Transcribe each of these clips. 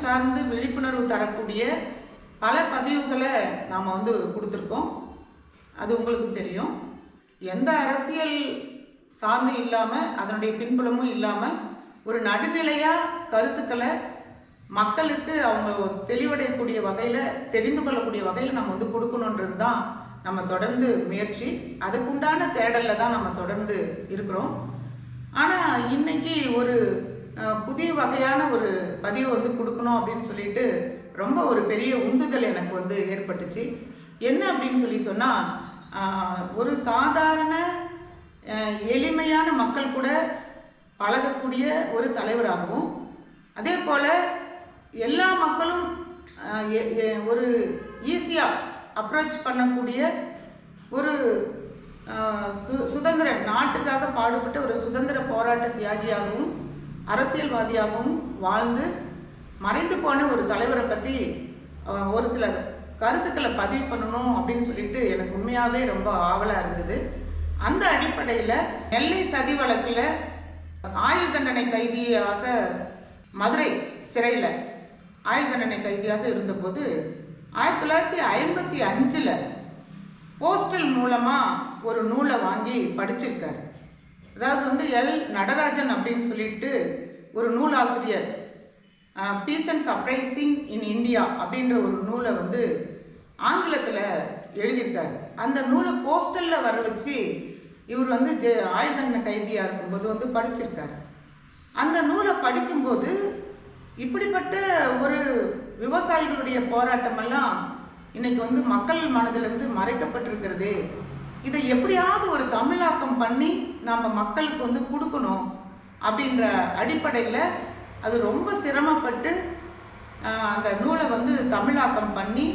சார்ந்து விழிப்புணர்வு தரக்கூடிய பல பதிவுகளை நாம் கொடுத்துருக்கோம். அது உங்களுக்கு தெரியும். எந்த அரசியல் சார்ந்து இல்லாமல், அதனுடைய பின்புலமும் இல்லாமல், ஒரு நடுநிலையாக கருத்துக்களை மக்களுக்கு அவங்க தெளிவடையக்கூடிய வகையில், தெரிந்து கொள்ளக்கூடிய வகையில் நம்ம கொடுக்கணுன்றது தான் நம்ம தொடர்ந்து முயற்சி. அதுக்குண்டான தேடலில் தான் நம்ம தொடர்ந்து இருக்கிறோம். ஆனால் இன்னைக்கு ஒரு புதிய வகையான ஒரு பதிவு கொடுக்கணும் அப்படின்னு சொல்லிட்டு ரொம்ப ஒரு பெரிய உந்துதல் எனக்கு ஏற்பட்டுச்சு. என்ன அப்படின்னு சொன்னால், ஒரு சாதாரண எளிமையான மக்கள் கூட பழகக்கூடிய ஒரு தலைவராகவும், அதே போல் எல்லா மக்களும் ஒரு ஈஸியாக அப்ரோச் பண்ணக்கூடிய ஒரு சுதந்திர நாட்டுக்காக பாடுபட்ட ஒரு சுதந்திர போராட்ட தியாகியாகவும் அரசியல்வாதியாகவும் வாழ்ந்து மறைந்து போன ஒரு தலைவரை பற்றி ஒரு சில கருத்துக்களை பதிவு பண்ணணும் அப்படின்னு சொல்லிட்டு எனக்கு உண்மையாகவே ரொம்ப ஆவலாக இருந்தது. அந்த அடிப்படையில் நெல்லை சதி வழக்கில் ஆயுள் தண்டனை கைதியாக மதுரை சிறையில் ஆயுள் தண்டனை கைதியாக இருந்தபோது 1955 போஸ்டல் மூலமாக ஒரு நூலை வாங்கி படிச்சிருக்கார். அதாவது எல் நடராஜன் அப்படின்னு சொல்லிட்டு ஒரு நூலாசிரியர் peace and uprising in India அப்படின்ற ஒரு நூலை ஆங்கிலத்தில் எழுதியிருக்காரு. அந்த நூலை போஸ்டலில் வர வச்சு இவர் ஆயுள் தண்டனை கைதியாக இருக்கும்போது படிச்சிருக்காரு. அந்த நூலை படிக்கும்போது இப்படிப்பட்ட ஒரு விவசாயிகளுடைய போராட்டமெல்லாம் இன்னைக்கு மக்கள் மனதிலிருந்து மறைக்கப்பட்டிருக்கிறது. இதை எப்படியாவது ஒரு தமிழாக்கம் பண்ணி நம்ம மக்களுக்கு கொடுக்கணும் அப்படின்ற அடிப்படையில் அது ரொம்ப சிரமப்பட்டு அந்த நூலை தமிழாக்கம் பண்ணி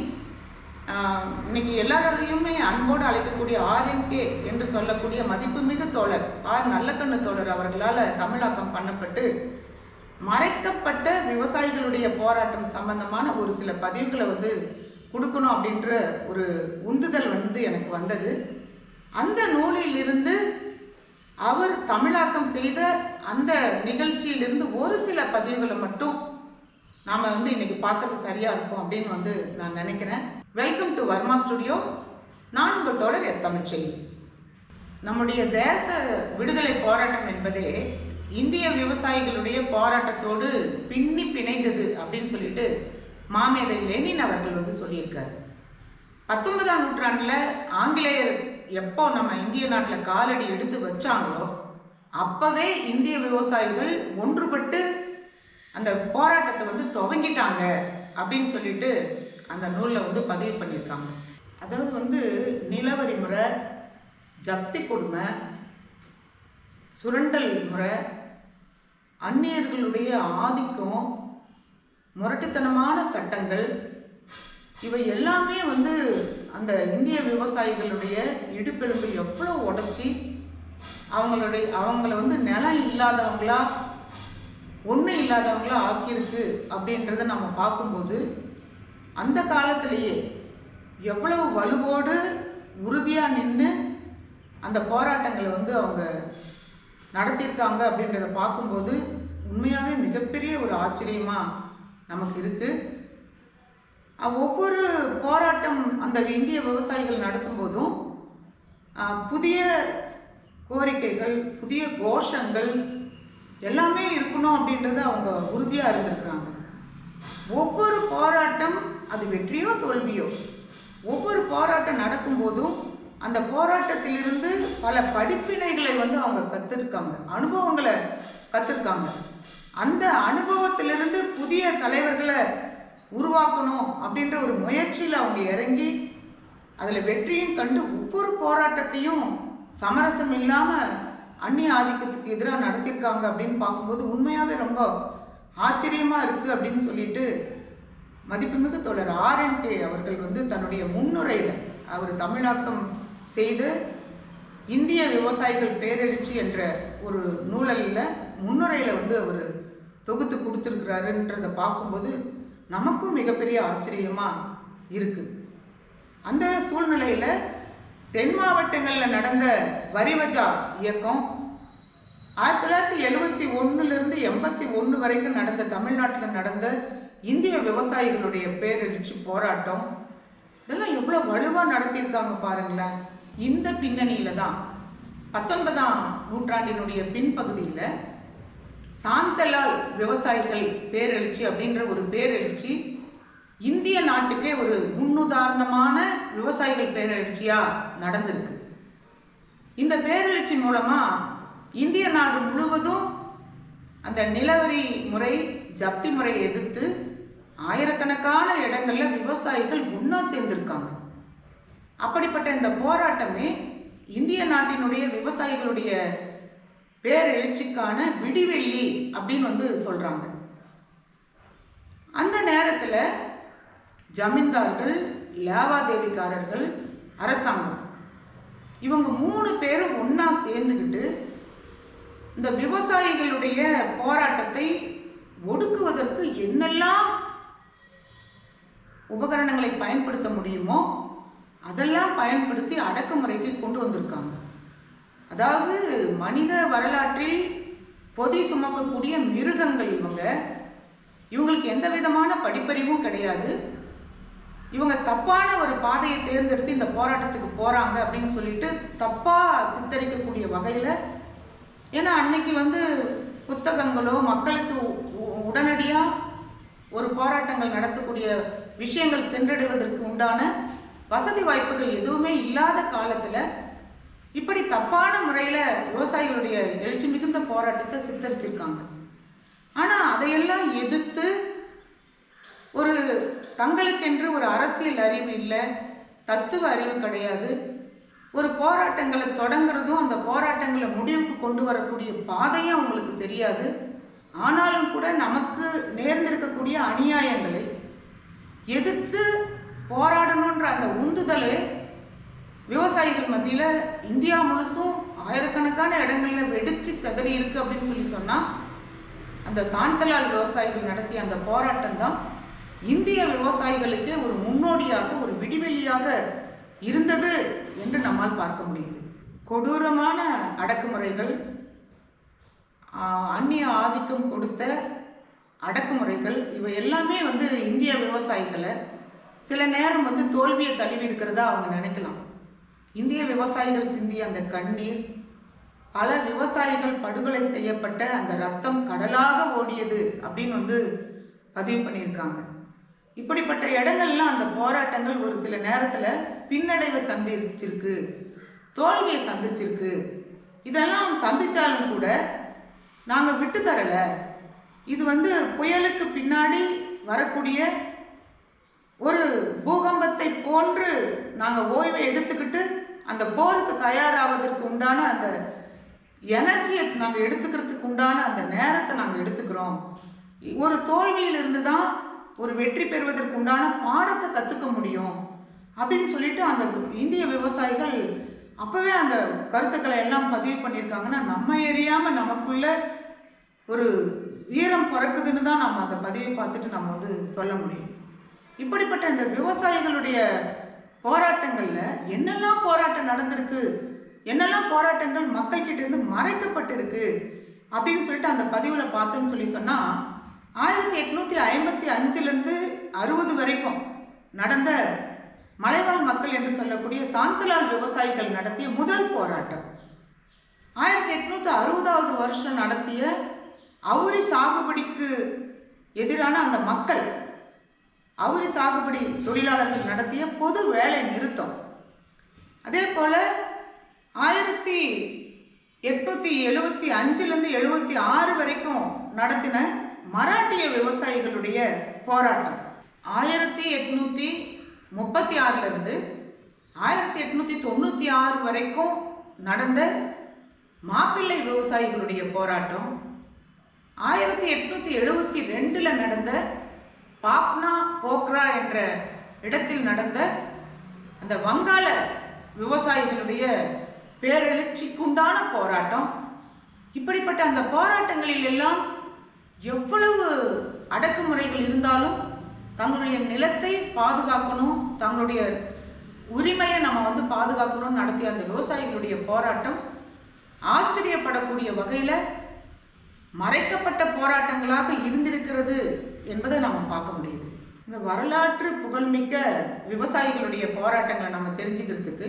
இன்னைக்கு எல்லாராலையுமே அன்போடு அழைக்கக்கூடிய RNK என்று சொல்லக்கூடிய மதிப்புமிகு தோழர் நல்லக்கண்ணு தோழர் அவர்களால் தமிழாக்கம் பண்ணப்பட்டு மறைக்கப்பட்ட விவசாயிகளுடைய போராட்டம் சம்பந்தமான ஒரு சில பதிவுகளை கொடுக்கணும் அப்படின்ற ஒரு உந்துதல் எனக்கு வந்தது. அந்த நூலிலிருந்து அவர் தமிழாக்கம் செய்த அந்த நிகழ்ச்சியிலிருந்து ஒரு சில பதிவுகளை மட்டும் நாம் இன்னைக்கு பார்க்கறது சரியாக இருக்கும் அப்படின்னு நான் நினைக்கிறேன். Welcome to Varma studio. நான் உங்கள் தோழர் எஸ் தமிழ்ச்செல்வி. நம்முடைய தேச விடுதலை போராட்டம் என்பதே இந்திய விவசாயிகளுடைய போராட்டத்தோடு பின்னி பிணைந்தது அப்படின்னு சொல்லிட்டு மாமேதை லெனின் அவர்கள் சொல்லியிருக்காரு. 19ஆம் நூற்றாண்டில் ஆங்கிலேயர் எப்போ நம்ம இந்திய நாட்டில் காலடி எடுத்து வச்சாங்களோ அப்போவே இந்திய விவசாயிகள் ஒன்றுபட்டு அந்த போராட்டத்தை துவங்கிட்டாங்க அப்படின்னு சொல்லிட்டு அந்த நூலில் பதிவு பண்ணியிருக்காங்க. அதாவது நிலவரி முறை, ஜப்தி கொடுமை, சுரண்டல் முறை, அந்நியர்களுடைய ஆதிக்கம், முரட்டுத்தனமான சட்டங்கள், இவை எல்லாமே அந்த இந்திய விவசாயிகளுடைய இடுப்பெலும்பு எவ்வளோ உடைச்சி அவங்கள நிலம் இல்லாதவங்களா ஒன்றும் இல்லாதவங்களா ஆக்கியிருக்கு அப்படின்றத நம்ம பார்க்கும்போது அந்த காலத்திலேயே எவ்வளவு வலுவோடு உறுதியாக நின்று அந்த போராட்டங்களை அவங்க நடத்தியிருக்காங்க அப்படின்றத பார்க்கும்போது உண்மையாகவே மிகப்பெரிய ஒரு ஆச்சரியமாக நமக்கு இருக்குது. ஒவ்வொரு போராட்டம் அந்த இந்திய விவசாயிகள் நடத்தும் போதும் புதிய கோரிக்கைகள், புதிய கோஷங்கள் எல்லாமே இருக்கணும் அப்படின்றத அவங்க உறுதியாக இருந்திருக்கிறாங்க. ஒவ்வொரு போராட்டம் அது வெற்றியோ தோல்வியோ, ஒவ்வொரு போராட்டம் நடக்கும்போதும் அந்த போராட்டத்திலிருந்து பல படிப்பினைகளை அவங்க கற்றுருக்காங்க, அனுபவங்களை கற்றுருக்காங்க. அந்த அனுபவத்திலிருந்து புதிய தலைவர்களை உருவாக்கணும் அப்படின்ற ஒரு முயற்சியில் அவங்க இறங்கி அதில் வெற்றியும் கண்டு ஒவ்வொரு போராட்டத்தையும் சமரசம் இல்லாமல் அந்நிய ஆதிக்கத்துக்கு எதிராக நடத்தியிருக்காங்க அப்படின்னு பார்க்கும்போது உண்மையாகவே ரொம்ப ஆச்சரியமாக இருக்குது அப்படின்னு சொல்லிட்டு மதிப்புமிகு தோழர் RNK அவர்கள் தன்னுடைய முன்னுரையில் அவர் தமிழாக்கம் செய்து இந்திய விவசாயிகள் பேரெழுச்சி என்ற ஒரு நூலில் முன்னுரையில் அவர் தொகுத்து கொடுத்துருக்கிறாருன்றதை பார்க்கும்போது நமக்கும் மிகப்பெரிய ஆச்சரியமாக இருக்குது. அந்த சூழ்நிலையில் தென் மாவட்டங்களில் நடந்த வரிவஜா இயக்கம் 1971லிருந்து 81 வரைக்கும் நடந்த தமிழ்நாட்டில் நடந்த இந்திய விவசாயிகளுடைய பேரெழுச்சி போராட்டம் இதெல்லாம் எவ்வளோ வலுவாக நடத்தியிருக்காங்க பாருங்களேன். இந்த பின்னணியில தான் 19ஆம் நூற்றாண்டினுடைய பின்பகுதியில் சாந்தலால் விவசாயிகள் பேரெழுச்சி அப்படின்ற ஒரு பேரெழுச்சி இந்திய நாட்டுக்கே ஒரு முன்னுதாரணமான விவசாயிகள் பேரெழுச்சியா நடந்திருக்கு. இந்த பேரெழுச்சி மூலமா இந்திய நாடு முழுவதும் அந்த நிலவரி முறை, ஜப்தி முறையை எதிர்த்து ஆயிரக்கணக்கான இடங்கள்ல விவசாயிகள் ஒன்னா சேர்ந்திருக்காங்க. அப்படிப்பட்ட இந்த போராட்டமே இந்திய நாட்டினுடைய விவசாயிகளுடைய பேரெழுச்சிக்கான விடிவெள்ளி அப்படின்னு சொல்றாங்க. அந்த நேரத்தில் ஜமீன்தார்கள், லாவாதேவிக்காரர்கள், அரசாங்கம் இவங்க 3 பேரும் ஒன்னா சேர்ந்துக்கிட்டு இந்த விவசாயிகளுடைய போராட்டத்தை ஒடுக்குவதற்கு என்னெல்லாம் உபகரணங்களை பயன்படுத்த முடியுமோ அதெல்லாம் பயன்படுத்தி அடக்குமுறைக்கு கொண்டு வந்திருக்காங்க. அதாவது மனித வரலாற்றில் பொதி சுமக்கக்கூடிய மிருகங்கள் இவங்களுக்கு எந்த விதமான படிப்பறிவும் கிடையாது. இவங்க தப்பான ஒரு பாதையை தேர்ந்தெடுத்து இந்த போராட்டத்துக்கு போறாங்க அப்படின்னு சொல்லிட்டு தப்பா சித்தரிக்கக்கூடிய வகையில், ஏன்னா அன்னைக்கு புத்தகங்களோ மக்களுக்கு உடனடியாக ஒரு போராட்டங்கள் நடத்தக்கூடிய விஷயங்கள் சென்றடைவதற்கு உண்டான வசதி வாய்ப்புகள் எதுவுமே இல்லாத காலத்தில் இப்படி தப்பான முறையில் விவசாயிகளுடைய எழுச்சி மிகுந்த போராட்டத்தை சித்தரிச்சிருக்காங்க. ஆனால் அதையெல்லாம் எதிர்த்து ஒரு தங்களுக்கென்று ஒரு அரசியல் அறிவு இல்லை, தத்துவ அறிவு கிடையாது. ஒரு போராட்டங்களை தொடங்குறதும் அந்த போராட்டங்களை முடிவுக்கு கொண்டு வரக்கூடிய பாதையும் அவங்களுக்கு தெரியாது. ஆனாலும் கூட நமக்கு நேர்ந்திருக்கக்கூடிய அநியாயங்களை எதிர்த்து போராடணுன்ற அந்த உந்துதலே விவசாயிகள் மத்தியில் இந்தியா முழுசும் ஆயிரக்கணக்கான இடங்களில் வெடிச்சு செதறி இருக்கு அப்படின்னு சொன்னால் அந்த சாந்தலால் விவசாயிகள் நடத்திய அந்த போராட்டம் தான் இந்திய விவசாயிகளுக்கே ஒரு முன்னோடியாக, ஒரு விடிவெளியாக இருந்தது என்று நம்மால் பார்க்க முடியுது. கொடூரமான அடக்குமுறைகள், அந்நிய ஆதிக்கம் கொடுத்த அடக்குமுறைகள், இவை எல்லாமே இந்திய விவசாயிகளை சில நேரம் தோல்வியை தழுவி இருக்கிறதா அவங்க நினைக்கலாம். இந்திய விவசாயிகள் சிந்திய அந்த கண்ணீர், பல விவசாயிகள் படுகொலை செய்யப்பட்ட அந்த ரத்தம் கடலாக ஓடியது அப்படின்னு பதிவு பண்ணியிருக்காங்க. இப்படிப்பட்ட இடங்கள்லாம் அந்த போராட்டங்கள் ஒரு சில நேரத்தில் பின்னடைவை சந்திச்சிருக்கு, தோல்வியை சந்திச்சிருக்கு. இதெல்லாம் சந்திச்சாலும் கூட நாங்கள் விட்டு தரலை. இது புயலுக்கு பின்னாடி வரக்கூடிய ஒரு பூகம்பத்தை போன்று நாங்கள் ஓய்வை எடுத்துக்கிட்டு அந்த போருக்கு தயாராவதற்கு உண்டான அந்த எனர்ஜியை நாங்கள் எடுத்துக்கிறதுக்கு உண்டான அந்த நேரத்தை நாங்கள் எடுத்துக்கிறோம். ஒரு தோல்வியிலிருந்து தான் ஒரு வெற்றி பெறுவதற்கு உண்டான பாடத்தை கற்றுக்க முடியும் அப்படின்னு சொல்லிட்டு அந்த இந்திய விவசாயிகள் அப்போவே அந்த கருத்துக்களை எல்லாம் பதிவு பண்ணியிருக்காங்கன்னா, நம்ம எரியாமல் நமக்குள்ள ஒரு வீரம் பிறக்குதுன்னு தான் நம்ம அந்த பதிவை பார்த்துட்டு நம்ம சொல்ல முடியும். இப்படிப்பட்ட இந்த விவசாயிகளுடைய போராட்டங்களில் என்னெல்லாம் போராட்டம் நடந்திருக்கு, என்னெல்லாம் போராட்டங்கள் மக்கள்கிட்ட இருந்து மறைக்கப்பட்டிருக்கு அப்படின்னு சொல்லிட்டு அந்த பதிவில் பார்த்தோன்னு சொன்னால் 1855லேருந்து 60 வரைக்கும் நடந்த மலைவாழ் மக்கள் என்று சொல்லக்கூடிய சாந்தலால் விவசாயிகள் நடத்திய முதல் போராட்டம், 1860வது வருஷம் நடத்திய அவுரி சாகுபடிக்கு எதிரான அந்த மக்கள், அவுரி சாகுபடி தொழிலாளர்கள் நடத்திய பொது வேலை நிறுத்தம், அதே போல் 1875லேருந்து 76 வரைக்கும் நடத்தின மராட்டிய விவசாயிகளுடைய போராட்டம், 1836லேருந்து 1896 வரைக்கும் நடந்த மாப்பிள்ளை விவசாயிகளுடைய போராட்டம், 1872 நடந்த பாப்னா போக்ரா என்ற இடத்தில் நடந்த அந்த வங்காள விவசாயிகளுடைய பேரெழுச்சிக்குண்டான போராட்டம். இப்படிப்பட்ட அந்த போராட்டங்களில் எல்லாம் எவ்வளவு அடக்குமுறைகள் இருந்தாலும் தங்களுடைய நிலத்தை பாதுகாக்கணும், தங்களுடைய உரிமையை நம்ம பாதுகாக்கணும்னு நடத்திய அந்த விவசாயிகளுடைய போராட்டம் ஆச்சரியப்படக்கூடிய வகையில் மறைக்கப்பட்ட போராட்டங்களாக இருந்திருக்கிறது என்பதை நாம் பார்க்க முடியுது. இந்த வரலாற்று புகழ்மிக்க விவசாயிகளுடைய போராட்டங்களை நம்ம தெரிஞ்சுக்கிறதுக்கு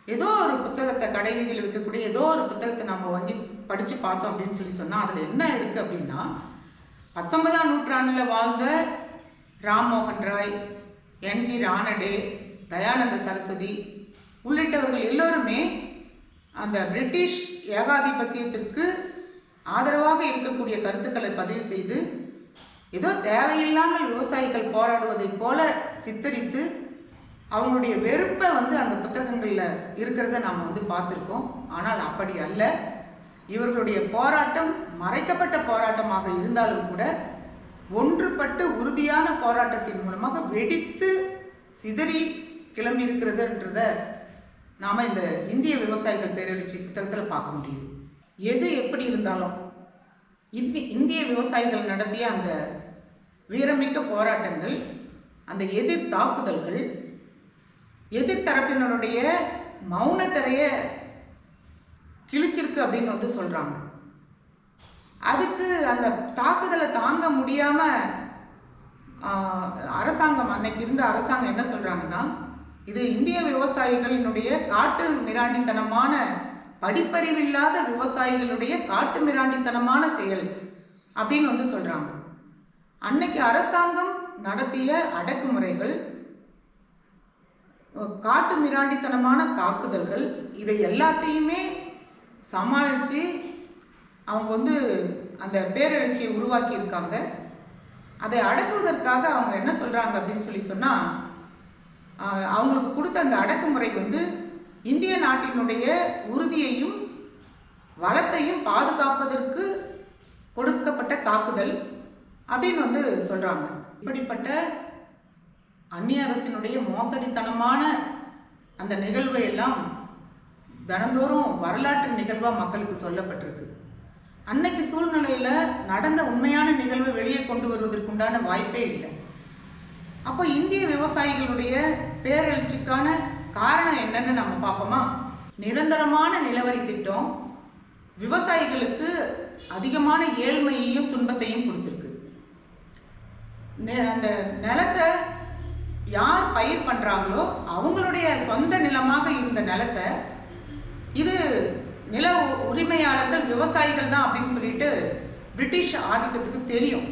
ஏதோ ஒரு புத்தகத்தை, கடை வீதியில் இருக்கக்கூடிய ஏதோ ஒரு புத்தகத்தை நம்ம வாங்கி படித்து பார்த்தோம் அப்படின்னு சொன்னால் அதில் என்ன இருக்குது அப்படின்னா, 19ஆம் நூற்றாண்டில் வாழ்ந்த ராம்மோகன் ராய், என்ஜி ரானடே, தயானந்த சரஸ்வதி உள்ளிட்டவர்கள் எல்லோருமே அந்த பிரிட்டிஷ் ஏகாதிபத்தியத்திற்கு ஆதரவாக இருக்கக்கூடிய கருத்துக்களை பதிவு செய்து ஏதோ தேவையில்லாமல் விவசாயிகள் போராடுவதைப் போல சித்தரித்து அவங்களுடைய வெறுப்பை அந்த புத்தகங்களில் இருக்கிறத நாம் பார்த்துருக்கோம். ஆனால் அப்படி அல்ல. இவர்களுடைய போராட்டம் மறைக்கப்பட்ட போராட்டமாக இருந்தாலும் கூட ஒன்றுபட்டு உறுதியான போராட்டத்தின் மூலமாக வெடித்து சிதறி கிளம்பி இருக்கிறதுன்றத நாம் இந்த இந்திய விவசாயிகள் பேரெழுச்சி புத்தகத்தில் பார்க்க முடியுது. எது எப்படி இருந்தாலும் இந்திய விவசாயிகள் நடத்திய அந்த வீரமிக்க போராட்டங்கள், அந்த எதிர் தாக்குதல்கள், எதிர்த்தரப்பினருடைய மௌனத்திரைய கிழிச்சிருக்கு அப்படின்னு சொல்கிறாங்க. அதுக்கு அந்த தாக்குதலை தாங்க முடியாமல் அரசாங்கம், அன்னைக்கு இருந்த அரசாங்கம் என்ன சொல்கிறாங்கன்னா, இது இந்திய விவசாயிகளினுடைய காட்டு மிராண்டித்தனமான, படிப்பறிவில்லாத விவசாயிகளுடைய காட்டு மிராண்டித்தனமான செயல் அப்படின்னு சொல்கிறாங்க. அன்னைக்கு அரசாங்கம் நடத்திய அடக்குமுறைகள், காட்டு மிராண்டித்தனமான தாக்குதல்கள், இதை எல்லாத்தையுமே சமாளித்து அவங்க அந்த பேரெழுச்சியை உருவாக்கி இருக்காங்க. அதை அடக்குவதற்காக அவங்க என்ன சொல்கிறாங்க அப்படின்னு சொன்னால், அவங்களுக்கு கொடுத்த அந்த அடக்குமுறை இந்திய நாட்டினுடைய உறுதியையும் வளத்தையும் பாதுகாப்பதற்கு கொடுக்கப்பட்ட தாக்குதல் அப்படின்னு சொல்கிறாங்க. இப்படிப்பட்ட அந்நிய அரசினுடைய மோசடித்தனமான அந்த நிகழ்வை எல்லாம் தினந்தோறும் வரலாற்று நிகழ்வாக மக்களுக்கு சொல்லப்பட்டிருக்கு. அன்னைக்கு சூழ்நிலையில் நடந்த உண்மையான நிகழ்வை வெளியே கொண்டு வருவதற்குண்டான வாய்ப்பே இல்லை. அப்போ இந்திய விவசாயிகளுடைய பேரெழுச்சிக்கான காரணம் என்னன்னு நம்ம பார்ப்போமா? நிரந்தரமான நிலவரி திட்டம் விவசாயிகளுக்கு அதிகமான ஏழ்மையையும் துன்பத்தையும் கொடுத்துருக்கு. அந்த நிலத்தை யார் பயிர் பண்ணுறாங்களோ அவங்களுடைய சொந்த நிலமாக இருந்த நிலத்தை இது நில உரிமையாளர்கள் விவசாயிகள் தான் அப்படின்னு சொல்லிட்டு பிரிட்டிஷ் ஆதிக்கத்துக்கு தெரியும்.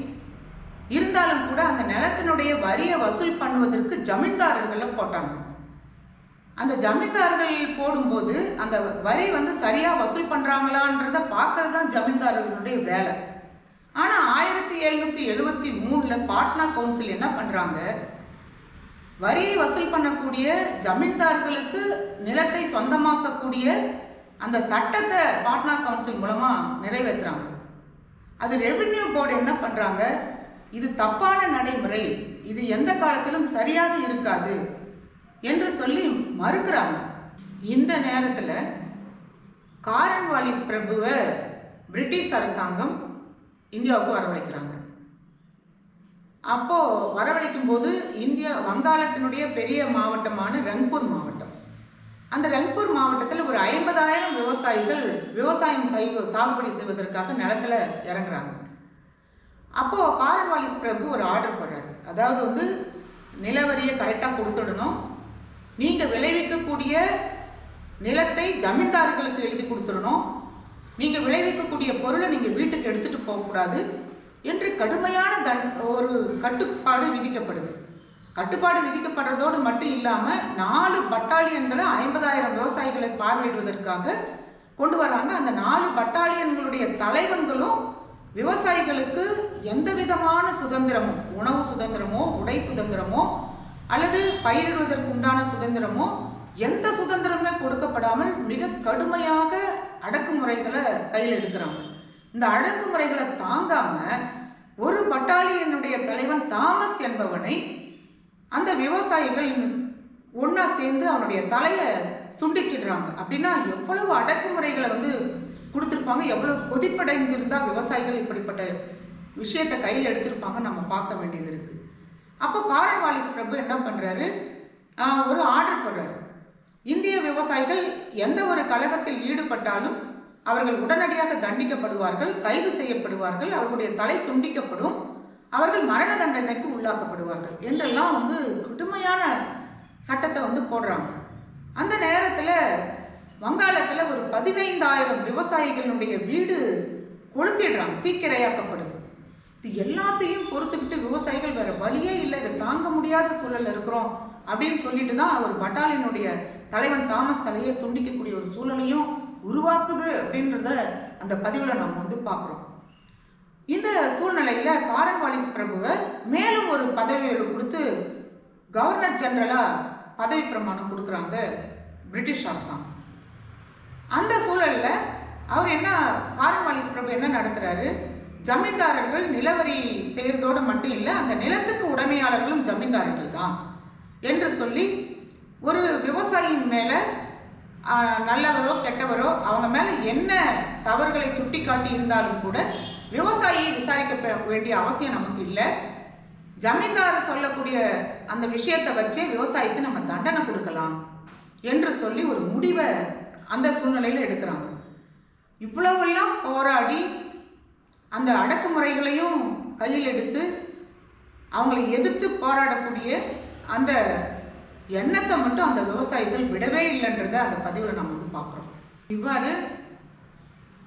இருந்தாலும் கூட அந்த நிலத்தினுடைய வரியை வசூல் பண்ணுவதற்கு ஜமீன்தாரர்களை போட்டாங்க. அந்த ஜமீன்தார்கள் போடும்போது அந்த வரி சரியாக வசூல் பண்ணுறாங்களான்றதை பார்க்கறது தான் ஜமீன்தாரர்களுடைய வேலை. ஆனால் 1773 பாட்னா கவுன்சில் என்ன பண்ணுறாங்க, வரியை வசூல் பண்ணக்கூடிய ஜமீன்தார்களுக்கு நிலத்தை சொந்தமாக்கக்கூடிய அந்த சட்டத்தை பாட்னா கவுன்சில் மூலமாக நிறைவேற்றுறாங்க. அது ரெவென்யூ போர்டு என்ன பண்ணுறாங்க, இது தப்பான நடைமுறை, இது எந்த காலத்திலும் சரியாக இருக்காது என்று சொல்லி மறுக்கிறாங்க. இந்த நேரத்தில் காரன்வாலிஸ் பிரபுவை பிரிட்டிஷ் அரசாங்கம் இந்தியாவுக்கு வரவழைக்கிறாங்க. அப்போ வரவழைக்கும் போது வங்காளத்தினுடைய பெரிய மாவட்டமான ரங்பூர் மாவட்டம், அந்த ரங்பூர் மாவட்டத்தில் ஒரு 50,000 விவசாயிகள் விவசாயம் சாகுபடி செய்வதற்காக நிலத்துல இறங்குறாங்க. அப்போ காரன்வாலிஸ் பிரபு ஒரு ஆர்டர் போடுறாரு. அதாவது நிலவரியை கரெக்டாக கொடுத்துடணும், நீங்கள் விளைவிக்கக்கூடிய நிலத்தை ஜமீன்தார்களுக்கு எழுதி கொடுத்துடணும், நீங்கள் விளைவிக்கக்கூடிய பொருளை நீங்கள் வீட்டுக்கு எடுத்துகிட்டு போகக்கூடாது என்று கடுமையான ஒரு கட்டுப்பாடு விதிக்கப்படுது. கட்டுப்பாடு விதிக்கப்படுறதோடு மட்டும் இல்லாமல் 4 பட்டாலியன்களை 50,000 விவசாயிகளை பார்வையிடுவதற்காக கொண்டு வராங்க. அந்த 4 பட்டாலியன்களுடைய தலைவன்களும் விவசாயிகளுக்கு எந்த விதமான சுதந்திரமும், உணவு சுதந்திரமோ, உடை சுதந்திரமோ, அல்லது பயிரிடுவதற்கு உண்டான சுதந்திரமோ, எந்த சுதந்திரமே கொடுக்கப்படாமல் மிக கடுமையாக அடக்குமுறைகளை கையில் எடுக்கிறாங்க. இந்த அடக்குமுறைகளை தாங்காம ஒரு பட்டாலியனுடைய தலைவன் தாமஸ் என்பவனை அந்த விவசாயிகள் ஒன்னா சேர்ந்து அவனுடைய தலையை துண்டிச்சிடுறாங்க. அப்படின்னா எவ்வளவு அடக்குமுறைகளை கொடுத்துருப்பாங்க, எவ்வளவு கொதிப்படைஞ்சிருந்தா விவசாயிகள் இப்படிப்பட்ட விஷயத்தை கையில் எடுத்திருப்பாங்க நம்ம பார்க்க வேண்டியது இருக்கு. அப்போ காரன்வாலிஸ் பிரபு என்ன பண்றாரு, ஒரு ஆர்டர் போடுறாரு. இந்திய விவசாயிகள் எந்த ஒரு கழகத்தில் ஈடுபட்டாலும் அவர்கள் உடனடியாக தண்டிக்கப்படுவார்கள், கைது செய்யப்படுவார்கள், அவர்களுடைய தலை துண்டிக்கப்படும், அவர்கள் மரண தண்டனைக்கு உள்ளாக்கப்படுவார்கள் என்றெல்லாம் கடுமையான சட்டத்தை போடுறாங்க. அந்த நேரத்தில் வங்காளத்தில் ஒரு 15,000 விவசாயிகளுடைய வீடு கொளுத்திடுறாங்க, தீக்கிரையாக்கப்படுது. இது எல்லாத்தையும் பொறுத்துக்கிட்டு விவசாயிகள் வேற வழியே இல்லை, இதை தாங்க முடியாத சூழல் இருக்கிறோம் அப்படின்னு சொல்லிட்டு தான் அவர் பட்டாலியனுடைய தலைவன் தாமஸ் தலையை துண்டிக்கக்கூடிய ஒரு சூழலையும் உருவாக்குது அப்படின்றத அந்த பதிவில் நாம் பார்க்குறோம். இந்த சூழ்நிலையில் காரன்வாலிஸ் பிரபுவை மேலும் ஒரு பதவி கொடுத்து கவர்னர் ஜெனரலாக பதவி பிரமாணம் கொடுக்குறாங்க பிரிட்டிஷ் அரசாங்கம். அந்த சூழலில் அவர் காரன்வாலிஸ் பிரபு என்ன நடத்துகிறாரு, ஜமீன்தாரர்கள் நிலவரி செய்கிறதோடு மட்டும் இல்லை, அந்த நிலத்துக்கு உடைமையாளர்களும் ஜமீன்தாரர்கள் தான் என்று சொல்லி ஒரு விவசாயியின் மேலே நல்லவரோ கெட்டவரோ அவங்க மேலே என்ன தவறுகளை சுட்டி காட்டி இருந்தாலும் கூட விவசாயியை விசாரிக்க வேண்டிய அவசியம் நமக்கு இல்லை, ஜமீன்தார் சொல்லக்கூடிய அந்த விஷயத்தை வச்சே விவசாயிக்கு நம்ம தண்டனை கொடுக்கலாம் என்று சொல்லி ஒரு முடிவை அந்த சூழ்நிலையில் எடுக்கிறாங்க. இவ்வளவெல்லாம் போராடி அந்த அடக்குமுறைகளையும் கையில் எடுத்து அவங்களை எதிர்த்து போராடக்கூடிய அந்த எண்ணத்தை மட்டும் அந்த விவசாயிகள் விடவே இல்லைன்றதை அந்த பதிவில் நம்ம பார்க்குறோம். இவ்வாறு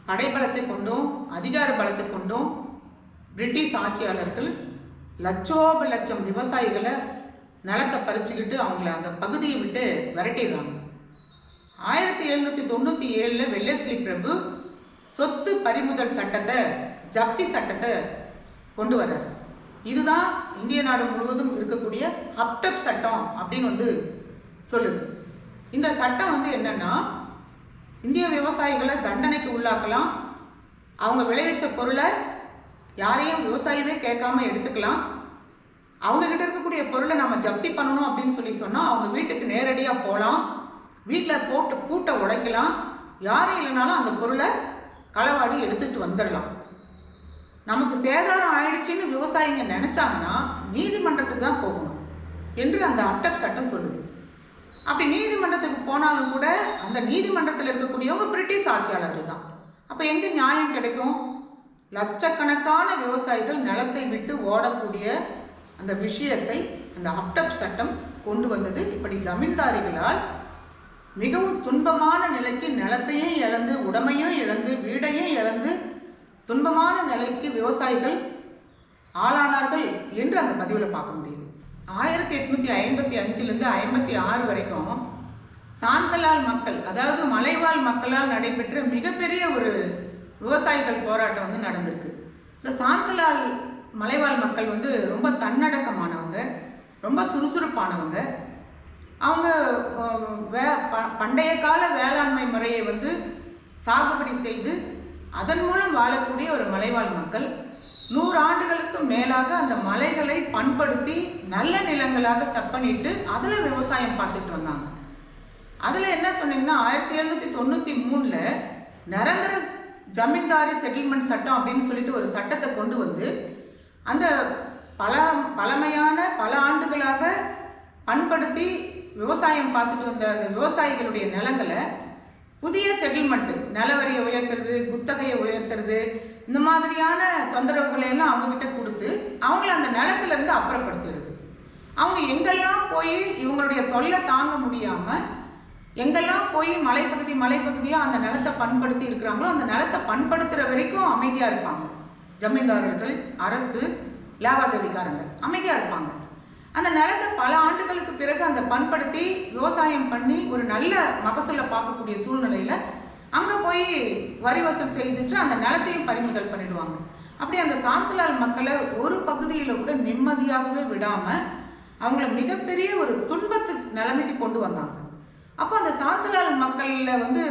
படைபலத்தை கொண்டும் அதிகார பலத்தை கொண்டும் பிரிட்டிஷ் ஆட்சியாளர்கள் லட்சோப லட்சம் விவசாயிகளை நிலத்தை பறிச்சுக்கிட்டு அவங்கள அந்த பகுதியை விட்டு விரட்டிடுறாங்க. 1797 வெல்லஸ்லி பிரபு சொத்து பறிமுதல் சட்டத்தை, ஜப்தி சட்டத்தை கொண்டு வர்றார். இதுதான் இந்திய நாடு முழுவதும் இருக்கக்கூடிய ஹப்டப் சட்டம் அப்படின்னு சொல்லுது. இந்த சட்டம் என்னன்னா, இந்திய விவசாயிகளை தண்டனைக்கு உள்ளாக்கலாம், அவங்க விளைவிச்ச பொருளை யாரையும் விவசாயியே கேட்காம எடுத்துக்கலாம், அவங்க கிட்ட இருக்கக்கூடிய பொருளை நம்ம ஜப்தி பண்ணணும் அப்படின்னு சொன்னால் அவங்க வீட்டுக்கு நேரடியாக போகலாம், வீட்டில் போட்டு பூட்டை உடைக்கலாம், யாரும் இல்லைனாலும் அந்த பொருளை களவாடி எடுத்துட்டு வந்துடலாம். நமக்கு சேதாரம் ஆயிடுச்சுன்னு விவசாயிங்க நினைச்சாங்கன்னா நீதிமன்றத்துக்கு தான் போகணும் என்று அந்த ஹப்டப் சட்டம் சொல்லுது. அப்படி நீதிமன்றத்துக்கு போனாலும் கூட அந்த நீதிமன்றத்தில் இருக்கக்கூடியவங்க பிரிட்டிஷ் ஆட்சியாளர்கள் தான். அப்போ எங்கே நியாயம் கிடைக்கும்? லட்சக்கணக்கான விவசாயிகள் நிலத்தை விட்டு ஓடக்கூடிய அந்த விஷயத்தை அந்த ஹப்டப் சட்டம் கொண்டு வந்தது. இப்படி ஜமீன்தாரிகளால் மிகவும் துன்பமான நிலைக்கு நிலத்தையும் இழந்து, உடமையும் இழந்து, வீடையும் இழந்து துன்பமான நிலைக்கு விவசாயிகள் ஆளானார்கள் என்று அந்த பதிவில் பார்க்க முடியுது. 1855 56 வரைக்கும் சாந்தலால் மக்கள், அதாவது மலைவாழ் மக்களால் நடைபெற்ற மிகப்பெரிய ஒரு விவசாயிகள் போராட்டம் நடந்திருக்கு. இந்த சாந்தலால் மலைவாழ் மக்கள் ரொம்ப தன்னடக்கமானவங்க, ரொம்ப சுறுசுறுப்பானவங்க. அவங்க பண்டைய கால வேளாண்மை முறையை சாகுபடி செய்து அதன் மூலம் வாழக்கூடிய ஒரு மலைவாழ் மக்கள். 100 ஆண்டுகளுக்கு மேலாக அந்த மலைகளை பண்படுத்தி நல்ல நிலங்களாக செப்பனிட்டு அதில் விவசாயம் பார்த்துட்டு வந்தாங்க. அதில் என்ன சொன்னீங்கன்னா, 1793 நிரந்தர ஜமீன்தாரி செட்டில்மெண்ட் சட்டம் அப்படின்னு சொல்லிட்டு ஒரு சட்டத்தை கொண்டு அந்த பழமையான பல ஆண்டுகளாக பண்படுத்தி விவசாயம் பார்த்துட்டு வந்த அந்த விவசாயிகளுடைய நிலங்களை புதிய செட்டில்மெண்ட்டு, நிலவரியை உயர்த்துறது, குத்தகையை உயர்த்துறது, இந்த மாதிரியான தொந்தரவுகளை எல்லாம் அவங்ககிட்ட கொடுத்து அவங்கள அந்த நிலத்திலேருந்து அப்புறப்படுத்துறது. அவங்க எங்கெல்லாம் போய் இவங்களுடைய தொல்லை தாங்க முடியாமல் எங்கெல்லாம் போய் மலைப்பகுதியாக அந்த நிலத்தை பண்படுத்தி இருக்கிறாங்களோ அந்த நிலத்தை பண்படுத்துகிற வரைக்கும் அமைதியாக இருப்பாங்க. ஜமீன்தாரர்கள், அரசு, லாவாதேவிக்காரங்க அமைதியாக இருப்பாங்க. அந்த நிலத்தை பல ஆண்டுகளுக்கு பிறகு அந்த பண்படுத்தி விவசாயம் பண்ணி ஒரு நல்ல மகசூலை பார்க்கக்கூடிய சூழ்நிலையில் அங்கே போய் வரி வசூல் செய்துட்டு அந்த நிலத்தையும் பறிமுதல் பண்ணிடுவாங்க. அப்படி அந்த சாந்தலால் மக்களை ஒரு பகுதியில் கூட நிம்மதியாகவே விடாமல் அவங்கள மிகப்பெரிய ஒரு துன்பத்து நிலைமைக்கு கொண்டு வந்தாங்க. அப்போ அந்த சாந்தலால் மக்களில்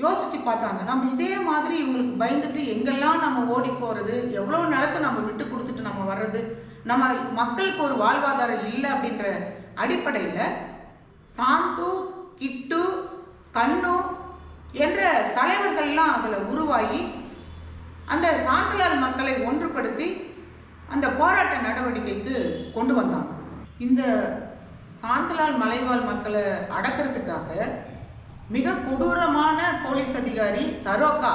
யோசித்து பார்த்தாங்க, நம்ம இதே மாதிரி இவங்களுக்கு பயந்துட்டு எங்கெல்லாம் நம்ம ஓடி போகிறது, எவ்வளோ நிலத்தை நம்ம விட்டு கொடுத்துட்டு நம்ம வர்றது, நம்ம மக்களுக்கு ஒரு வாழ்வாதாரம் இல்லை அப்படின்ற அடிப்படையில் சாந்து, கிட்டு, கண்ணு என்ற தலைவர்கள்லாம் அதில் உருவாகி அந்த சாந்தலால் மக்களை ஒன்றுபடுத்தி அந்த போராட்ட நடவடிக்கைக்கு கொண்டு வந்தாங்க. இந்த சாந்தலால் மலைவாழ் மக்களை அடக்கிறதுக்காக மிக கொடூரமான போலீஸ் அதிகாரி தரோகா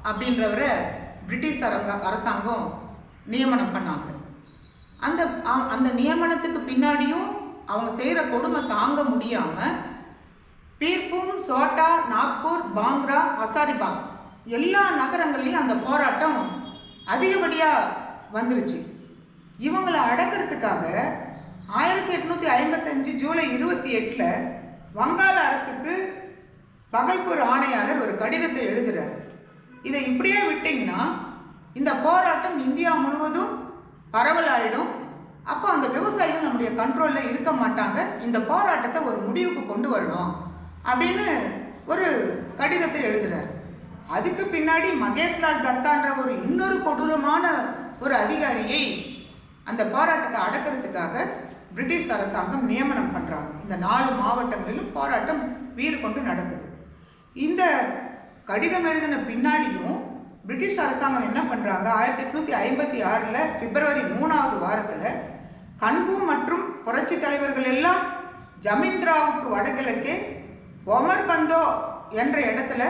அப்படின்றவரை பிரிட்டிஷ் அரசாங்கம் நியமனம் பண்ணாங்க. அந்த நியமனத்துக்கு பின்னாடியும் அவங்க செய்கிற கொடுமை தாங்க முடியாமல் பீர்பூம், சோட்டா, நாக்பூர், பாங்க்ரா, ஹசாரிபாக் எல்லா நகரங்கள்லையும் அந்த போராட்டம் அதிகப்படியாக வந்துருச்சு. இவங்களை அடக்கிறதுக்காக 1855 ஜூலை 28 வங்காள அரசுக்கு பகல்பூர் ஆணையாளர் ஒரு கடிதத்தை எழுதுகிறார். இதை இப்படியே விட்டிங்கன்னா இந்த போராட்டம் இந்தியா முழுவதும் பரவலாயிடும். அப்போ அந்த விவசாயிகள் நம்முடைய கண்ட்ரோலில் இருக்க மாட்டாங்க. இந்த போராட்டத்தை ஒரு முடிவுக்கு கொண்டு வரணும் அப்படின்னு ஒரு கடிதத்தை எழுதுகிறார். அதுக்கு பின்னாடி மகேஷ்லால் தத்தான்ற ஒரு இன்னொரு கொடூரமான ஒரு அதிகாரியை அந்த போராட்டத்தை அடக்கிறதுக்காக பிரிட்டிஷ் அரசாங்கம் நியமனம் பண்ணுறாங்க. இந்த 4 மாவட்டங்களிலும் போராட்டம் வீறு கொண்டு நடக்குது. இந்த கடிதம் எழுதின பின்னாடியும் பிரிட்டிஷ் அரசாங்கம் என்ன பண்ணுறாங்க, 1856 பிப்ரவரி 3வது வாரத்தில் கன்கு மற்றும் புரட்சி தலைவர்கள் எல்லாம் ஜமீந்திராவுக்கு வடகிழக்கே ஒமர்பந்தோ என்ற இடத்துல,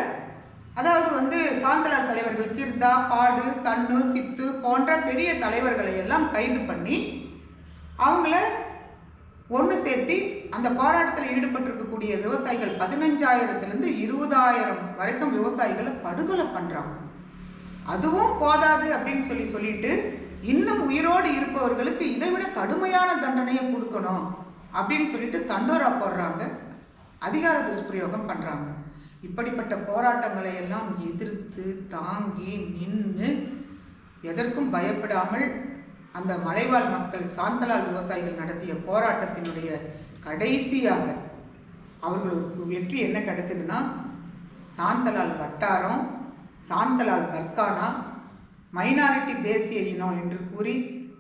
அதாவது சாந்தலால் தலைவர்கள் கிர்தா, பாடு, சன்னு, சித்து போன்ற பெரிய தலைவர்களை எல்லாம் கைது பண்ணி அவங்கள ஒன்று சேர்த்தி அந்த போராட்டத்தில் ஈடுபட்டிருக்கக்கூடிய விவசாயிகள் 15,000 20,000 வரைக்கும் விவசாயிகளை படுகொலை பண்ணுறாங்க. அதுவும் போதாது அப்படின்னு சொல்லிட்டு இன்னும் உயிரோடு இருப்பவர்களுக்கு இதை விட கடுமையான தண்டனையை கொடுக்கணும் அப்படின்னு சொல்லிட்டு தண்டோரா போடுறாங்க, அதிகார துஷ்பிரயோகம் பண்ணுறாங்க. இப்படிப்பட்ட போராட்டங்களை எல்லாம் எதிர்த்து தாங்கி நின்று எதற்கும் பயப்படாமல் அந்த மலைவாழ் மக்கள் சாந்தலால் விவசாயிகள் நடத்திய போராட்டத்தினுடைய கடைசியாக அவர்களுக்கு வெற்றி என்ன கிடைச்சதுன்னா, சாந்தலால் வட்டாரம், சாந்தலால் பர்கானா, மைனாரிட்டி தேசிய இனம் என்று கூறி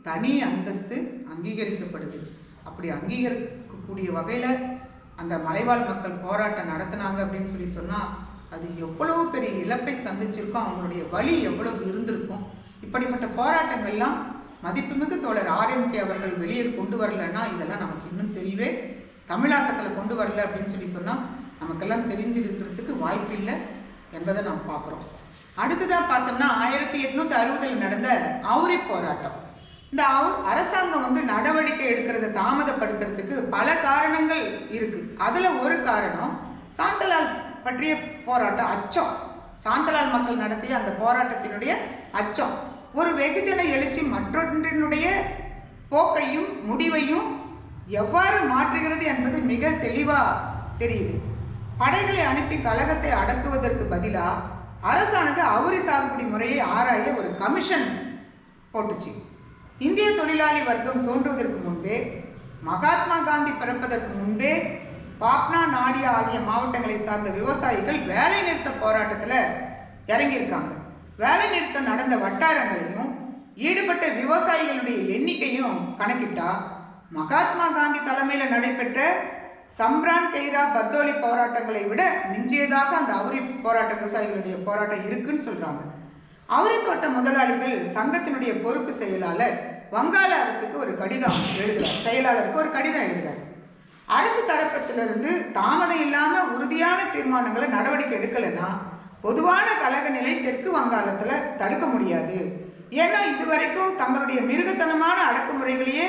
தனி அந்தஸ்து அங்கீகரிக்கப்படுது. அப்படி அங்கீகரிக்கக்கூடிய வகையில் அந்த மலைவாழ் மக்கள் போராட்டம் நடத்தினாங்க அப்படின்னு சொன்னால் அது எவ்வளவு பெரிய இழப்பை சந்திச்சிருக்கோம், அவங்களுடைய வலி எவ்வளவு இருந்திருக்கும். இப்படிப்பட்ட போராட்டங்கள்லாம் மதிப்புமிகு தோழர் RMK அவர்கள் வெளியே கொண்டு வரலன்னா இதெல்லாம் நமக்கு இன்னும் தெரியவே, தமிழாக்கத்தில் கொண்டு வரல அப்படின்னு சொன்னால் நமக்கெல்லாம் தெரிஞ்சிருக்கிறதுக்கு வாய்ப்பு இல்லை என்பதை நாம் பார்க்குறோம். அடுத்ததாக பார்த்தோம்னா 1860 நடந்த அவுரி போராட்டம். இந்த அரசாங்கம் நடவடிக்கை எடுக்கிறத தாமதப்படுத்துறதுக்கு பல காரணங்கள் இருக்குது. அதில் ஒரு காரணம் சாந்தலால் பற்றிய போராட்டம், அச்சம். சாந்தலால் மக்கள் நடத்திய அந்த போராட்டத்தினுடைய அச்சம் ஒரு வெகுஜன எழுச்சி மற்றொன்றினுடைய போக்கையும் முடிவையும் எவ்வாறு மாற்றுகிறது என்பது மிக தெளிவாக தெரியுது. படைகளை அனுப்பி கலகத்தை அடக்குவதற்கு பதிலாக அரசானது அவுரி சாகுபடி முறையை ஆராய ஒரு கமிஷன் போட்டுச்சு. இந்திய தொழிலாளி வர்க்கம் தோன்றுவதற்கு முன்பே, மகாத்மா காந்தி பிறப்பதற்கு முன்பே பாப்னா, நாடியா ஆகிய மாவட்டங்களை சார்ந்த விவசாயிகள் வேலை நிறுத்த போராட்டத்தில் இறங்கியிருக்காங்க. வேலை நிறுத்தம் நடந்த வட்டாரங்களையும் ஈடுபட்ட விவசாயிகளுடைய எண்ணிக்கையும் கணக்கிட்டா மகாத்மா காந்தி தலைமையில் நடைபெற்ற சம்ரான், கைரா, பர்தோலி போராட்டங்களை விட மிஞ்சியதாக அந்த அவுரி போராட்ட விவசாயிகளுடைய போராட்டம் இருக்குன்னு சொல்றாங்க. அவுரி தோட்ட முதலாளிகள் சங்கத்தினுடைய பொறுப்பு செயலாளர் வங்காள அரசுக்கு ஒரு கடிதம் எழுதுகிறார், செயலாளருக்கு ஒரு கடிதம் எழுதுகிறார். அரசு தரப்பத்திலிருந்து தாமதம் இல்லாமல் உறுதியான தீர்மானங்களை நடவடிக்கை எடுக்கலைன்னா பொதுவான கலக நிலை தெற்கு வங்காளத்தில் தடுக்க முடியாது. ஏன்னா இதுவரைக்கும் தங்களுடைய மிருகத்தனமான அடக்குமுறைகளையே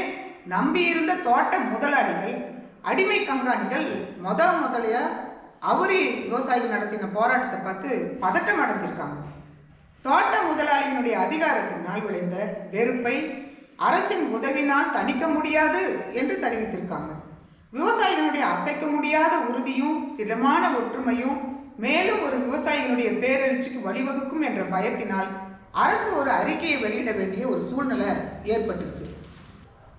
நம்பியிருந்த தோட்ட முதலாளிகள், அடிமை கங்காணிகள் முதலைய அவுரி விவசாயிகள் நடத்தின போராட்டத்தை பார்த்து பதட்டம் அடைஞ்சிருக்காங்க. தோட்ட முதலாளியினுடைய அதிகாரத்தினால் விளைந்த வெறுப்பை அரசின் உதவினால் தணிக்க முடியாது என்று தெரிவித்திருக்காங்க. விவசாயிகளுடைய அசைக்க முடியாத உறுதியும் திடமான ஒற்றுமையும் மேலும் ஒரு விவசாயிகளுடைய பேரெழுச்சிக்கு வழிவகுக்கும் என்ற பயத்தினால் அரசு ஒரு அறிக்கையை வெளியிட வேண்டிய ஒரு சூழ்நிலை ஏற்பட்டிருக்கு.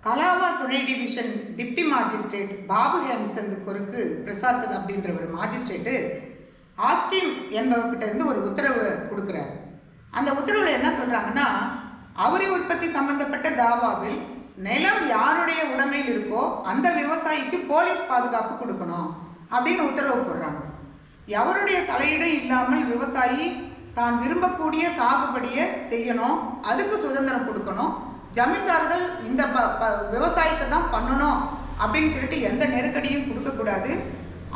கலாவா துணை டிவிஷன் டிப்டி மாஜிஸ்ட்ரேட் பாபு ஹேம்சந்த் குறுக்கு பிரசாத் அப்படின்ற ஒரு மாஜிஸ்ட்ரேட்டு ஆஸ்டின் என்பவர்கிட்ட இருந்து ஒரு உத்தரவு கொடுக்குறாரு. அந்த உத்தரவில் என்ன சொல்கிறாங்கன்னா, அவுரி உற்பத்தி சம்பந்தப்பட்ட தாவாவில் நிலம் யாருடைய உடைமையில் இருக்கோ அந்த விவசாயிக்கு போலீஸ் பாதுகாப்பு கொடுக்கணும் அப்படின்னு உத்தரவு போடுறாங்க. எவருடைய தலையீடும் இல்லாமல் விவசாயி தான் விரும்பக்கூடிய சாகுபடியை செய்யணும், அதுக்கு சுதந்திரம் கொடுக்கணும். ஜமீன்தார்கள் இந்த விவசாயத்தை தான் பண்ணணும் அப்படின்னு சொல்லிட்டு எந்த நெருக்கடியும் கொடுக்கக்கூடாது.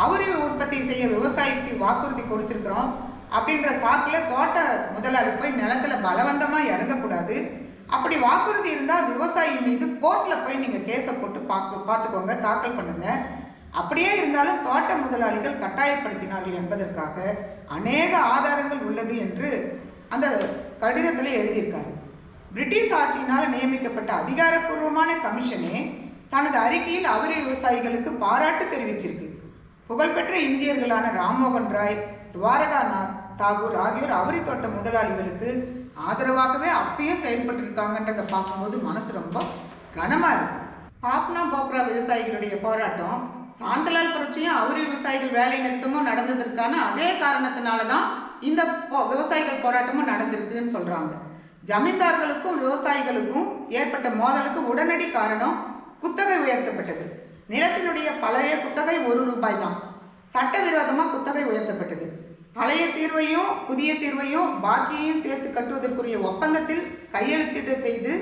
அவரி உற்பத்தி செய்ய விவசாயிக்கு வாக்குறுதி கொடுத்துருக்குறோம் அப்படின்ற சாக்கில் தோட்ட முதலாளி போய் நிலத்துல பலவந்தமாக இறங்கக்கூடாது. அப்படி வாக்குறுதி இருந்தால் விவசாயி மீது கோர்ட்டில் போய் நீங்கள் கேஸை போட்டு பார்த்துக்கோங்க, தாக்கல் பண்ணுங்க. அப்படியே இருந்தாலும் தோட்ட முதலாளிகள் கட்டாயப்படுத்தினார்கள் என்பதற்காக அநேக ஆதாரங்கள் உள்ளது என்று அந்த கடிதத்தில் எழுதியிருக்காரு. பிரிட்டிஷ் ஆட்சியினால் நியமிக்கப்பட்ட அதிகாரப்பூர்வமான கமிஷனே தனது அறிக்கையில் அவரி விவசாயிகளுக்கு பாராட்டு தெரிவிச்சிருக்கு. புகழ்பெற்ற இந்தியர்களான ராம்மோகன் ராய், துவாரகாநாத் தாகூர் ஆகியோர் அவரி தோட்ட முதலாளிகளுக்கு ஆதரவாகவே அப்பயும் செயல்பட்டிருக்காங்கன்றதை பார்க்கும்போது மனசு ரொம்ப கனமாக இருக்கும். பாப்னா போக்ரா விவசாயிகளுடைய போராட்டம், சாந்தலால் புரட்சியும் அவரி விவசாயிகள் வேலை நிறுத்தமும் நடந்ததற்கான அதே காரணத்தினால தான் இந்த விவசாயிகள் போராட்டமும் நடந்திருக்குன்னு சொல்கிறாங்க. ஜமீன்தார்களுக்கும் விவசாயிகளுக்கும் ஏற்பட்ட மோதலுக்கு உடனடி காரணம் குத்தகை உயர்த்தப்பட்டது. நிலத்தினுடைய பழைய குத்தகை ₹1 தான். சட்டவிரோதமாக குத்தகை உயர்த்தப்பட்டது. பழைய தீர்வையும் புதிய தீர்வையும் பாக்கியையும் சேர்த்து கட்டுவதற்குரிய ஒப்பந்தத்தில் கையெழுத்திட்டு செய்து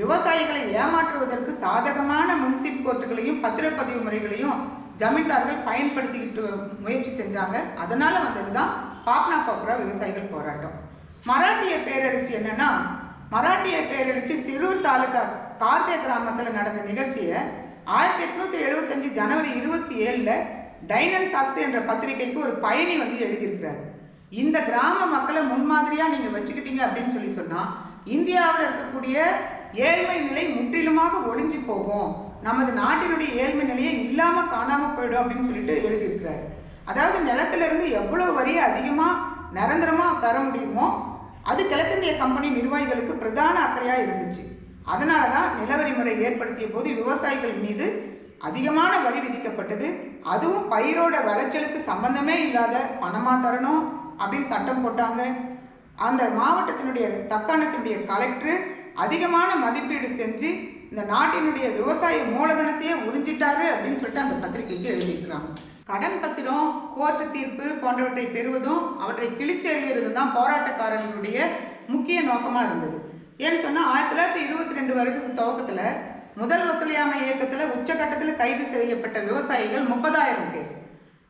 விவசாயிகளை ஏமாற்றுவதற்கு சாதகமான முன்சிப் கோர்ட்டுகளையும் பத்திரப்பதிவு முறைகளையும் ஜமீன்தார்கள் பயன்படுத்திக்கிட்டு முயற்சி செஞ்சாங்க. அதனால வந்தது தான் பாப்னா போக்ரா விவசாயிகள் போராட்டம். மராட்டிய பேரெழுச்சி என்னன்னா, மராட்டிய பேரெழுச்சி சிரூர் தாலுகா கார்தே கிராமத்தில் நடந்த நிகழ்ச்சியை 1875 ஜனவரி 27 டைனன் சாக்ஸ் என்ற பத்திரிகைக்கு ஒரு பயணி எழுதியிருக்கிறார். இந்த கிராம மக்களை முன்மாதிரியாக நீங்கள் வச்சுக்கிட்டீங்க அப்படின்னு சொன்னால் இந்தியாவில் இருக்கக்கூடிய ஏழ்மை நிலை முற்றிலுமாக ஒழிஞ்சு போகும், நமது நாட்டினுடைய ஏழ்மை நிலையை இல்லாமல் காணாமல் போயிடும் அப்படின்னு சொல்லிட்டு எழுதியிருக்கிறார். அதாவது நிலத்திலிருந்து எவ்வளவு வரியை அதிகமாக நிரந்தரமாக பெற முடியுமோ அது கிழக்கிந்திய கம்பெனி நிர்வாகிகளுக்கு பிரதான அக்கறையாக இருந்துச்சு. அதனால தான் நிலவரி முறை ஏற்படுத்திய போது விவசாயிகள் மீது அதிகமான வரி விதிக்கப்பட்டது. அதுவும் பயிரோட விளைச்சலுக்கு சம்பந்தமே இல்லாத பணமாக தரணும் அப்படின்னு சட்டம் போட்டாங்க. அந்த மாவட்டத்தினுடைய தக்காணத்தினுடைய கலெக்டர் அதிகமான மதிப்பீடு செஞ்சு இந்த நாட்டினுடைய விவசாய மூலதனத்தையே உறிஞ்சிட்டாரு அப்படின்னு சொல்லிட்டு அந்த பத்திரிகைக்கு எழுதியிருக்கிறாங்க. கடன் பத்திரம், கோர்ட்டு தீர்ப்பு போன்றவற்றை பெறுவதும் அவற்றை கிழிச்செறியறதும் தான் போராட்டக்காரர்களுடைய முக்கிய நோக்கமாக இருந்தது. ஏன்னு சொன்னால் 1922 வருடத்து துவக்கத்தில் முதல் ஒத்துழையாமை இயக்கத்தில் உச்சகட்டத்தில் கைது செய்யப்பட்ட விவசாயிகள் 30,000 பேர்.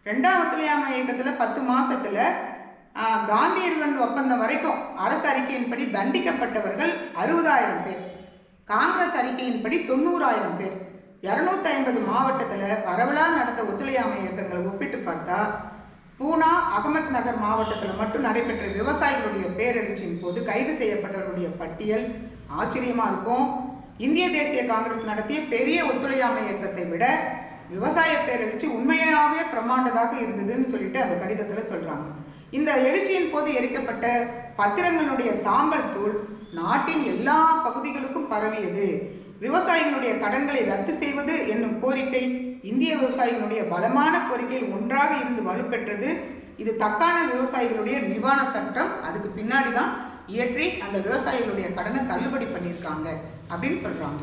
ரெண்டாம் ஒத்துழையாமை இயக்கத்தில் 10 மாதத்தில் காந்தியர்வன் ஒப்பந்தம் வரைக்கும் அரசு அறிக்கையின்படி தண்டிக்கப்பட்டவர்கள் 60,000 பேர். காங்கிரஸ் அறிக்கையின்படி 90,000 பேர். 250 மாவட்டத்தில் பரவலாக நடந்த ஒத்துழையாமை இயக்கங்களை ஒப்பிட்டு பார்த்தா பூனா, அகமத் நகர் மாவட்டத்தில் மட்டும் நடைபெற்ற விவசாயிகளுடைய பேரெழுச்சியின் போது கைது செய்யப்பட்டவர்களுடைய பட்டியல் ஆச்சரியமாக இருக்கும். இந்திய தேசிய காங்கிரஸ் நடத்திய பெரிய ஒத்துழையாமை இயக்கத்தை விட விவசாய பேரெழுச்சி உண்மையாகவே பிரமாண்டதாக இருந்ததுன்னு சொல்லிட்டு அந்த கடிதத்தில் சொல்கிறாங்க. இந்த எழுச்சியின் போது எரிக்கப்பட்ட பத்திரங்களுடைய சாம்பல் தூள் நாட்டின் எல்லா பகுதிகளுக்கும் பரவியது. விவசாயிகளுடைய கடன்களை ரத்து செய்வது என்னும் கோரிக்கை இந்திய விவசாயிகளுடைய பலமான கோரிக்கையில் ஒன்றாக இருந்து வலுப்பெற்றது. இது தக்கான விவசாயிகளுடைய நிவாரண சட்டம் அதுக்கு பின்னாடி தான் இயற்றி அந்த விவசாயிகளுடைய கடனை தள்ளுபடி பண்ணியிருக்காங்க அப்படின்னு சொல்றாங்க.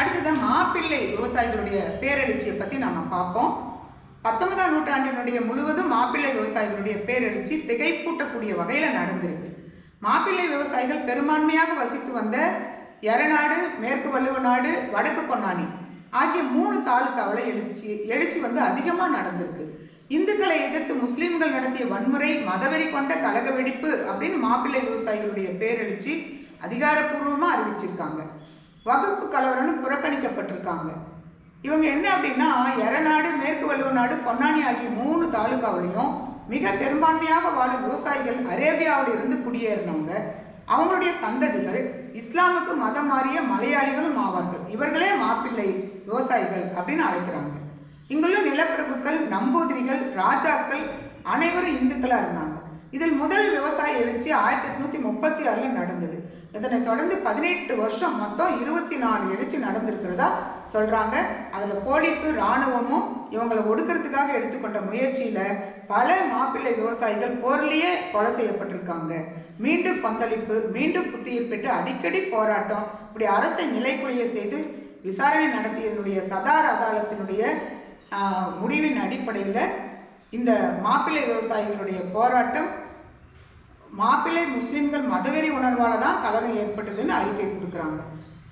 அடுத்ததான் மாப்பிள்ளை விவசாயிகளுடைய பேரெழுச்சியை பற்றி நாம பார்ப்போம். 19ஆம் நூற்றாண்டினுடைய முழுவதும் மாப்பிள்ளை விவசாயிகளுடைய பேரெழுச்சி திகைப்பூட்டக்கூடிய வகையில் நடந்திருக்கு. மாப்பிள்ளை விவசாயிகள் பெரும்பான்மையாக வசித்து வந்த எரநாடு, மேற்கு வள்ளுவநாடு, வடக்கு பொன்னானி ஆகிய 3 தாலுக்காவில் எழுச்சி அதிகமாக நடந்திருக்கு. இந்துக்களை எதிர்த்து முஸ்லீம்கள் நடத்திய வன்முறை, மதவெறி கொண்ட கலக வெடிப்பு அப்படின்னு மாப்பிள்ளை விவசாயிகளுடைய பேரெழுச்சி அதிகாரப்பூர்வமாக அறிவிச்சிருக்காங்க. வகுப்பு கலவரம்னு புறக்கணிக்கப்பட்டிருக்காங்க. இவங்க என்ன அப்படின்னா, எரநாடு, மேற்கு வள்ளுவநாடு, பொன்னானி ஆகிய 3 தாலுக்காவிலையும் மிக பெரும்பான்மையாக வாழும் விவசாயிகள் அரேபியாவில் இருந்து குடியேறினவங்க. அவங்களுடைய சந்ததிகள் இஸ்லாமுக்கு மதம் மாறிய மலையாளிகளும் ஆவார்கள். இவர்களே மாப்பிள்ளை விவசாயிகள் அப்படின்னு அழைக்கிறாங்க. இங்குள்ள நிலப்பிரபுக்கள், நம்பூதிரிகள், ராஜாக்கள் அனைவரும் இந்துக்களாக இருந்தாங்க. இதில் முதல் விவசாய எழுச்சி 1836 நடந்தது. இதனை தொடர்ந்து 18 வருஷம் மொத்தம் 24 எழுச்சி நடந்திருக்கிறதா சொல்றாங்க. அதில் போலீஸும் இராணுவமும் இவங்களை ஒடுக்கிறதுக்காக எடுத்துக்கொண்ட முயற்சியில பல மாப்பிள்ளை விவசாயிகள் போர்லேயே கொலை செய்யப்பட்டிருக்காங்க. மீண்டும் கொந்தளிப்பு, மீண்டும் புத்துயிர்பெற்று அடிக்கடி போராட்டம், இப்படி அரசை நிலைக்குலைய செய்து விசாரணை நடத்தியதனுடைய சதார் அதாலத்தினுடைய முடிவின் அடிப்படையில் இந்த மாப்பிள்ளை விவசாயிகளுடைய போராட்டம் மாப்பிள்ளை முஸ்லிம்கள் மதவெறி உணர்வால் தான் கலகம் ஏற்பட்டதுன்னு அறிக்கை கொடுக்குறாங்க.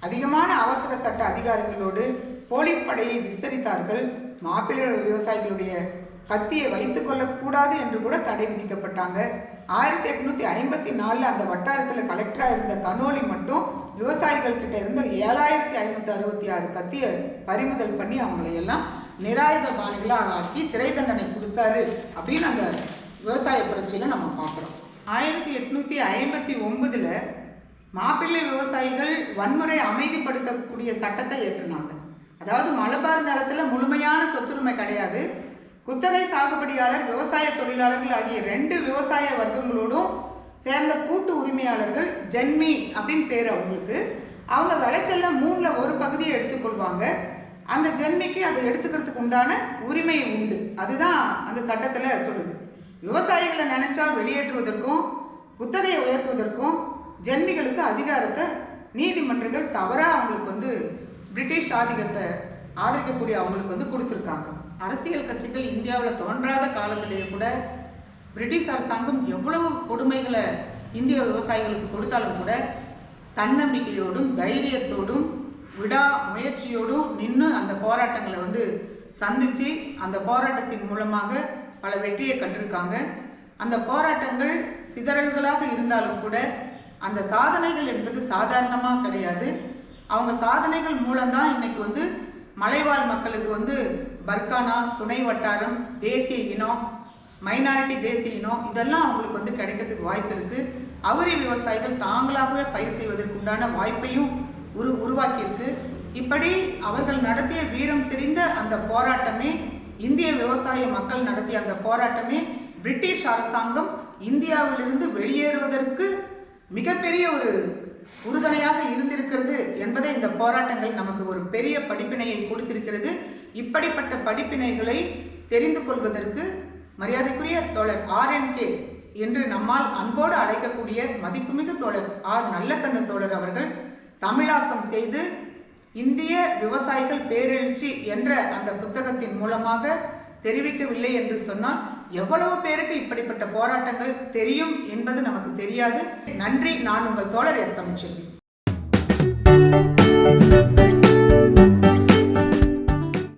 அதிகமான அவசர சட்ட அதிகாரிகளோடு போலீஸ் படையை விஸ்தரித்தார்கள். மாப்பிள்ளை விவசாயிகளுடைய கத்தியை வைத்துக் கொள்ளக்கூடாது என்று கூட தடை விதிக்கப்பட்டாங்க. 1854 அந்த வட்டாரத்தில் கலெக்டராக இருந்த கனோலி மட்டும் விவசாயிகள் கிட்ட இருந்த 7566 கத்தியை பறிமுதல் பண்ணி அவங்களையெல்லாம் நிராயுத பாணிகளாக ஆக்கி சிறை தண்டனை கொடுத்தாரு அப்படின்னு அந்த விவசாய புரட்சியில் நம்ம பார்க்குறோம். 1859 மாப்பிள்ளை விவசாயிகள் வன்முறை அமைதிப்படுத்தக்கூடிய சட்டத்தை ஏற்றினாங்க. அதாவது மலபார் நிலத்தில் முழுமையான சொத்துரிமை கிடையாது. குத்தகை சாகுபடியாளர், விவசாய தொழிலாளர்கள் ஆகிய 2 விவசாய வர்க்கங்களோடும் சேர்ந்த கூட்டு உரிமையாளர்கள், ஜென்மி அப்படின்னு பேர் அவங்களுக்கு. அவங்க விளைச்சல்ல 3ல் 1 பகுதியை எடுத்துக்கொள்வாங்க. அந்த ஜென்மிக்கு அதை எடுத்துக்கிறதுக்கு உண்டான உரிமை உண்டு. அதுதான் அந்த சட்டத்தில் சொல்லுது. விவசாயிகளை நினைச்சா வெளியேற்றுவதற்கும் குத்தகையை உயர்த்துவதற்கும் ஜென்மிகளுக்கு அதிகாரத்தை நீதிமன்றங்கள் தவறாக அவங்களுக்கு பிரிட்டிஷ் ஆதிக்கத்தை ஆதரிக்கக்கூடிய அவங்களுக்கு கொடுத்துருக்காங்க. அரசியல் கட்சிகள் இந்தியாவில் தோன்றாத காலத்திலேயே கூட பிரிட்டிஷ் அரசாங்கம் எவ்வளவு கொடுமைகளை இந்திய விவசாயிகளுக்கு கொடுத்தாலும் கூட தன்னம்பிக்கையோடும் தைரியத்தோடும் விடா முயற்சியோடும் நின்று அந்த போராட்டங்களை சந்தித்து அந்த போராட்டத்தின் மூலமாக பல வெற்றியை கண்டிருக்காங்க. அந்த போராட்டங்கள் சிதறல்களாக இருந்தாலும் கூட அந்த சாதனைகள் என்பது சாதாரணமாக கிடையாது. அவங்க சாதனைகள் மூலம்தான் இன்னைக்கு மலைவாழ் மக்களுக்கு பர்கானா, துணை வட்டாரம், தேசிய இனம், மைனாரிட்டி தேசிய இனம் இதெல்லாம் அவங்களுக்கு கிடைக்கிறதுக்கு வாய்ப்பு இருக்குது. அவுரி விவசாயிகள் தாங்களாகவே பயிர் செய்வதற்குண்டான வாய்ப்பையும் உருவாக்கியிருக்கு. இப்படி அவர்கள் நடத்திய வீரம் செறிந்த அந்த போராட்டமே, இந்திய விவசாய மக்கள் நடத்திய அந்த போராட்டமே பிரிட்டிஷ் அரசாங்கம் இந்தியாவிலிருந்து வெளியேறுவதற்கு மிகப்பெரிய ஒரு உறுதுணையாக இருந்திருக்கிறது என்பதை இந்த போராட்டங்கள் நமக்கு ஒரு பெரிய படிப்பினையை கொடுத்திருக்கிறது. இப்படிப்பட்ட படிப்பினைகளை தெரிந்து கொள்வதற்கு மரியாதைக்குரிய தோழர் RNK என்று நம்மால் அன்போடு அழைக்கக்கூடிய மதிப்புமிகு தோழர் நல்லக்கண்ணு தோழர் அவர்கள் தமிழாக்கம் செய்து இந்திய விவசாயிகள் பேரெழுச்சி என்ற அந்த புத்தகத்தின் மூலமாக தெரிவிக்கவில்லை என்று சொன்னால் எவ்வளவு பேருக்கு இப்படிப்பட்ட போராட்டங்கள் தெரியும் என்பது நமக்கு தெரியாது. நன்றி. நான் உங்கள் தோழர் எஸ். தமிழ்ச்செல்வி.